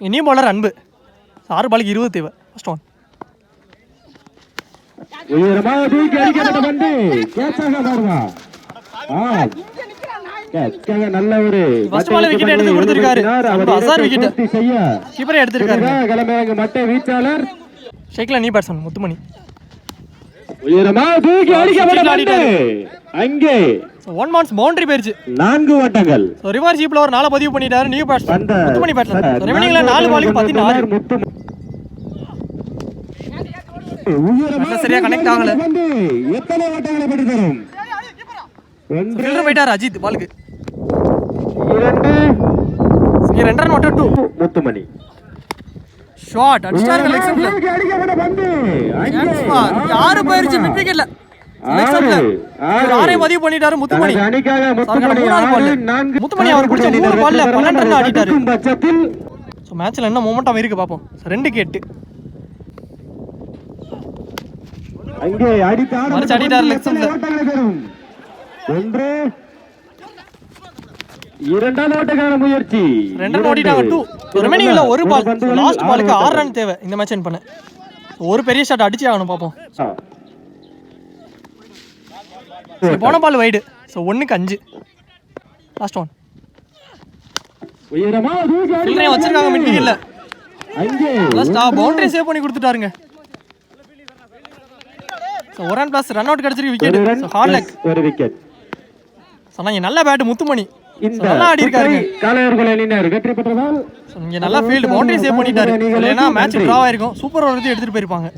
இனியும் பவுலர் அன்பு. 6 பாலுக்கு 20 தேவை. First one. உயரமாக தூக்கி அடிக்கப்பட்ட பந்து கேட்சாக மாறுமா? நல்ல ஒரு ஃபர்ஸ்ட் பால் விக்கெட் எடுத்து கொடுத்திருக்காரு. அசார் விக்கெட் கீப்பரே எடுத்திருக்காரு. கிளம்புறாங்க மட்டை வீச்சாளர் ஷேக்ல நீ பேட்ஸ்மேன் முத்துமணி. உயரமாக தூக்கி அடிக்கப்பட்ட பந்து அங்கே ஒன் மான்ஸ் பவுண்டரி போயிருச்சு. 4 ஓட்டங்கள். ரிவர் ஜீப்ல ஒரு 4 பதிவு பண்ணிட்டாரு. நியூ பேட்ஸ்மேன் முத்துமணி பேட்ஸ்மேன். ரிமைனிங்ல 4 பாலுக்கு 14. சரியா கனெக்ட் ஆகல. எத்தனை ஓட்டங்களை பெற்று தரும்? ஃபீல்டர் போயிட்டார் அஜித் பாலுக்கு. 2 2 ரன் ஓட்ட 2 முத்துமணி ஷாட் அடிச்சாரு லெக் ஸ்டம்ப்ல. யாரு போயிருச்சு மிட் விக்கெட்ல. லெக் ஸ்டம்ப்ல ஒரு 6 பதிவு பண்ணிட்டாரு முத்துமணி. முத்துமணி அவர் பிடிச்ச 3 பால்ல 12 ரன் ஆடிட்டாரு. சோ மேட்ச்ல என்ன மொமெண்டம் இருக்கு பாப்போம். 2க்கு 8 அங்கே அடித்தார் லெக் ஸ்டம்ப்ல. 1 2 ஓட்டக்கான முயற்சி. 2 ரன் ஓடிட்டாங்க 2. ரிமைனிங்ல ஒரு பால். லாஸ்ட் பாலுக்கு 6 ரன் தேவை இந்த மேட்ச் வின் பண்ண. ஒரு பெரிய ஷாட் அடிச்சே ஆகணும் பாப்போம். போன பால் வைடு. சோ 1க்கு 5. Last one. ஃபீல்டரே வச்சிருக்காங்க மிட் விக்கெட்ல. லாஸ்ட் பவுண்டரி சேவ் பண்ணி கொடுத்துட்டாருங்க. So 1 run plus run out கிடைச்சிருக்கு விக்கெட். சோ ஹார்ட் லெக் ஒரு விக்கெட். சொன்னாங்க நல்ல பேட் முத்துமணி. இந்த நல்லா ஆடி இருக்காரு. காலையர்கள் அணியினர் வெற்றி பெற்றதால் இங்க நல்லா ஃபீல்ட் பவுண்டரி சேவ் பண்ணிட்டாரு. இல்லனா மேட்ச் டிரா ஆயிருக்கும். சூப்பர் ஓவர் எடுத்துட்டு போயிருப்பாங்க.